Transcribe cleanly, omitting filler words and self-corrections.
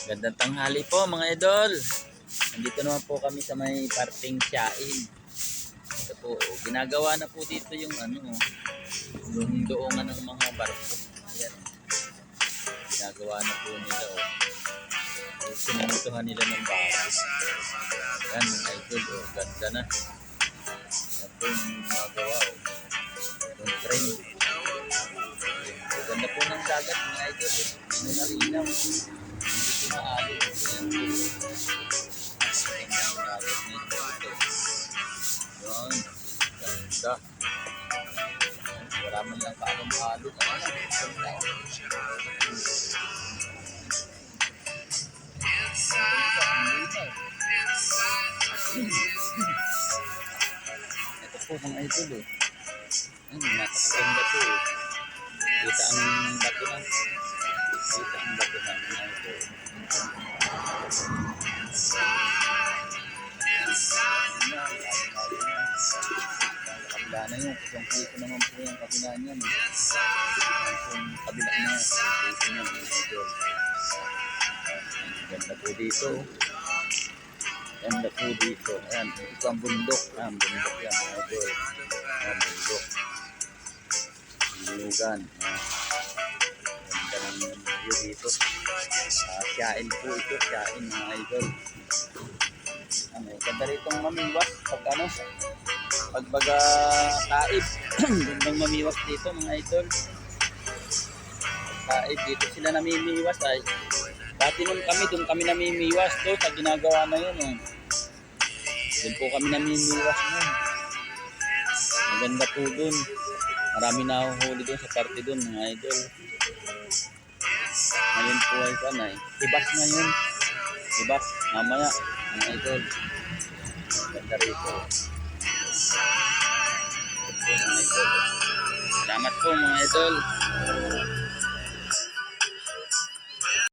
Gandang tanghali po mga idol. Nandito naman po kami sa may parting Siain. Ito po, ginagawa na po dito yung yung doongan ng mga barko. Ayan. Ginagawa na po nila. Sinumuntuhan nila ng bago. Ayan mga idol, ganda na. Ayan po yung magawa. Yung train. Ganda po ng dagat mga idol. Hindi na linaw. Hindi maalo. Yun. Ganda. Wala man lang kaalong-along. Ito po mga idol eh. Napakaganda po eh. Kita ang bato na. Kita ang bato na mga idol. Kabila na yun. Kusang piso naman po yung kabila niya. Yung kabila na. Piso niya mga idol. Ganda po dito. Ganda po dito. Ayan. Ito ang bundok. Ayan. Bundok yan mga idol. Ayan. Bundok. Inugan. Ganda ng view dito. Siain po ito. Siain mga idol. Ganda rito ang mamiwas. Pagbaga taib. Gandang mamiwas dito mga idol. Taib dito sila namimiwas ay. Dati nun kami, doon kami namimiwas to sa ginagawa na yun. Doon po kami namimiwas nun. Maganda po doon. Marami na huli doon sa parte doon mga idol. Ngayon po ay panay. Ibas ngayon. Ibas. Mamaya mga idol. Ganda rito. Ito po mga idol. Salamat po mga idol.